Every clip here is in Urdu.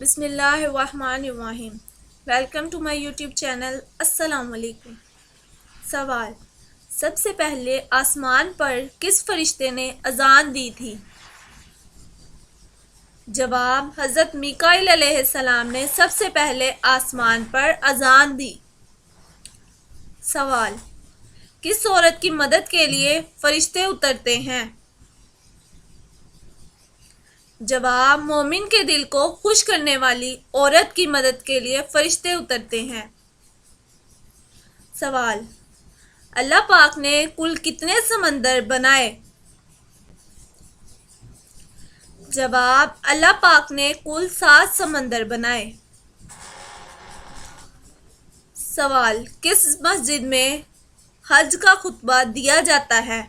بسم اللہ الرحمن الرحیم۔ Welcome to my YouTube channel. السلام علیکم۔ سوال: سب سے پہلے آسمان پر کس فرشتے نے اذان دی تھی؟ جواب: حضرت میکائیل علیہ السلام نے سب سے پہلے آسمان پر اذان دی۔ سوال: کس عورت کی مدد کے لیے فرشتے اترتے ہیں؟ جواب: مومن کے دل کو خوش کرنے والی عورت کی مدد کے لیے فرشتے اترتے ہیں۔ سوال: اللہ پاک نے کل کتنے سمندر بنائے؟ جواب: اللہ پاک نے کل 7 سمندر بنائے۔ سوال: کس مسجد میں حج کا خطبہ دیا جاتا ہے؟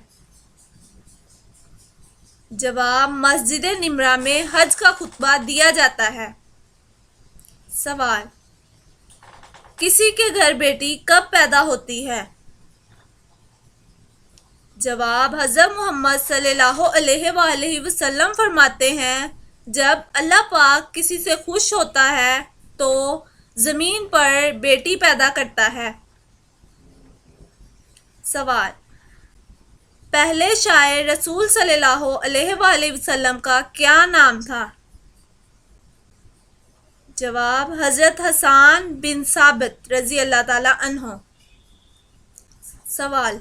جواب: مسجد نمرہ میں حج کا خطبہ دیا جاتا ہے۔ سوال: کسی کے گھر بیٹی کب پیدا ہوتی ہے؟ جواب: حضرت محمد صلی اللہ علیہ وآلہ وسلم فرماتے ہیں، جب اللہ پاک کسی سے خوش ہوتا ہے تو زمین پر بیٹی پیدا کرتا ہے۔ سوال: پہلے شاعر رسول صلی اللہ علیہ وآلہ وسلم کا کیا نام تھا؟ جواب: حضرت حسان بن ثابت رضی اللہ تعالی عنہ۔ سوال: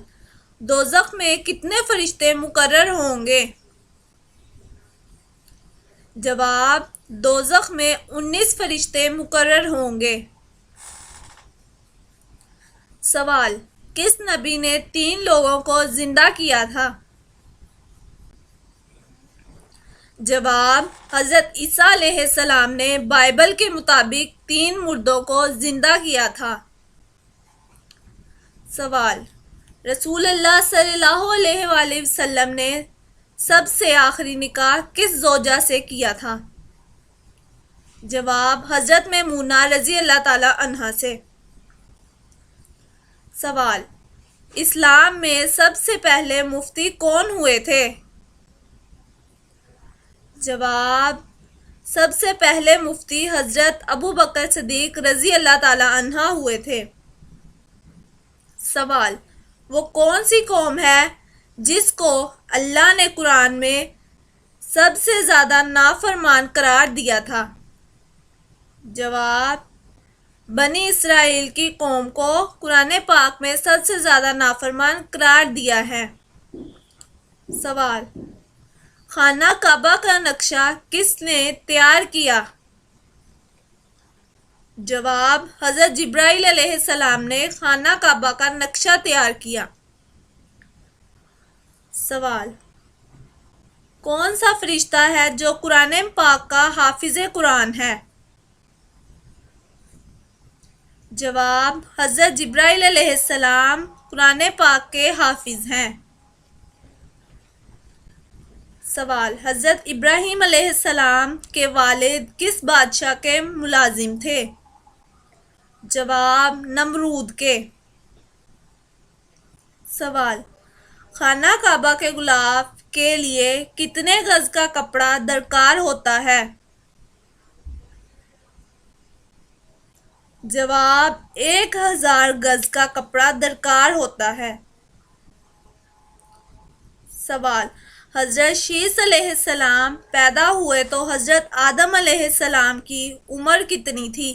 دوزخ میں کتنے فرشتے مقرر ہوں گے؟ جواب: دوزخ میں 19 فرشتے مقرر ہوں گے۔ سوال: کس نبی نے 3 لوگوں کو زندہ کیا تھا؟ جواب: حضرت عیسیٰ علیہ السلام نے بائبل کے مطابق 3 مردوں کو زندہ کیا تھا۔ سوال: رسول اللہ صلی اللہ علیہ وآلہ وسلم نے سب سے آخری نکاح کس زوجہ سے کیا تھا؟ جواب: حضرت میمونہ رضی اللہ تعالی عنہا سے۔ سوال: اسلام میں سب سے پہلے مفتی کون ہوئے تھے؟ جواب: سب سے پہلے مفتی حضرت ابوبکر صدیق رضی اللہ تعالی عنہ ہوئے تھے۔ سوال: وہ کون سی قوم ہے جس کو اللہ نے قرآن میں سب سے زیادہ نافرمان قرار دیا تھا؟ جواب: بنی اسرائیل کی قوم کو قرآن پاک میں سب سے زیادہ نافرمان قرار دیا ہے۔ سوال: خانہ کعبہ کا نقشہ کس نے تیار کیا؟ جواب: حضرت جبرائیل علیہ السلام نے خانہ کعبہ کا نقشہ تیار کیا۔ سوال: کون سا فرشتہ ہے جو قرآن پاک کا حافظ قرآن ہے؟ جواب: حضرت جبرائیل علیہ السلام قرآن پاک کے حافظ ہیں۔ سوال: حضرت ابراہیم علیہ السلام کے والد کس بادشاہ کے ملازم تھے؟ جواب: نمرود کے۔ سوال: خانہ کعبہ کے غلاف کے لیے کتنے گز کا کپڑا درکار ہوتا ہے؟ جواب: 1000 گز کا کپڑا درکار ہوتا ہے۔ سوال: حضرت شیس علیہ السلام پیدا ہوئے تو حضرت آدم علیہ السلام کی عمر کتنی تھی؟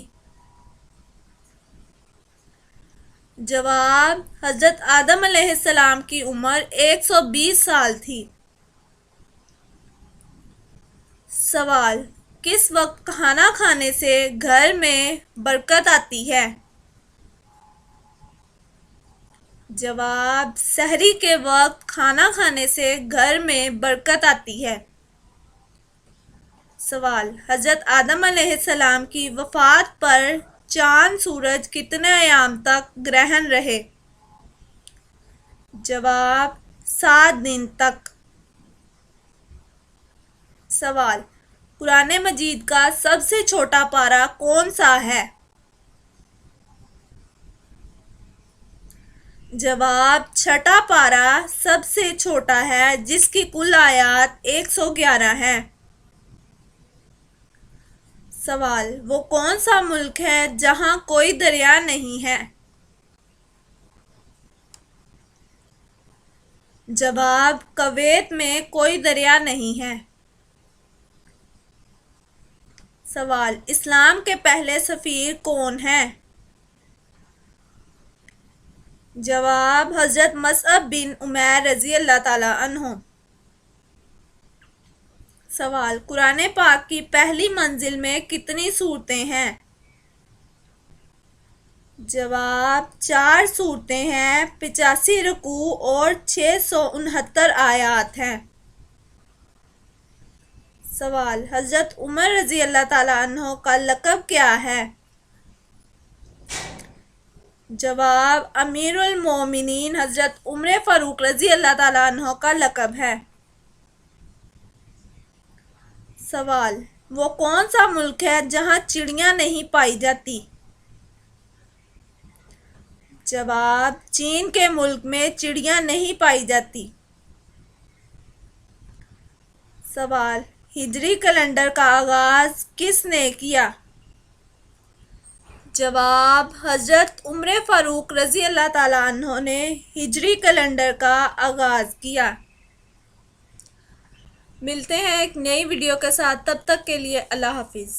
جواب: حضرت آدم علیہ السلام کی عمر 120 سال تھی۔ سوال: کس وقت کھانا کھانے سے گھر میں برکت آتی ہے؟ جواب: سحری کے وقت کھانا کھانے سے گھر میں برکت آتی ہے۔ سوال: حضرت آدم علیہ السلام کی وفات پر چاند سورج کتنے ایام تک گرہن رہے؟ جواب: 7 دن تک۔ سوال: قرآن مجید کا سب سے چھوٹا پارہ کون سا ہے؟ جواب: چھٹا پارہ سب سے چھوٹا ہے جس کی کل آیات 111 ہیں۔ سوال، وہ کون سا ملک ہے جہاں کوئی دریا نہیں ہے؟ جواب، کویت میں کوئی دریا نہیں ہے۔ سوال، اسلام کے پہلے سفیر کون ہیں؟ جواب، حضرت مصعب بن عمیر رضی اللہ تعالیٰ عنہ۔ سوال، قرآن پاک کی پہلی منزل میں کتنی سورتیں ہیں؟ جواب، 4 سورتیں ہیں، 85 رکوع اور 669 آیات ہیں۔ سوال، حضرت عمر رضی اللہ تعالیٰ عنہ کا لقب کیا ہے؟ جواب، امیر المومنین حضرت عمر فاروق رضی اللہ تعالیٰ عنہ کا لقب ہے۔ سوال، وہ کون سا ملک ہے جہاں چڑیاں نہیں پائی جاتی؟ جواب، چین کے ملک میں چڑیاں نہیں پائی جاتی۔ سوال، ہجری کیلنڈر کا آغاز کس نے کیا؟ جواب، حضرت عمر فاروق رضی اللہ تعالیٰ عنہ نے ہجری کیلنڈر کا آغاز کیا۔ ملتے ہیں ایک نئی ویڈیو کے ساتھ، تب تک کے لیے اللہ حافظ۔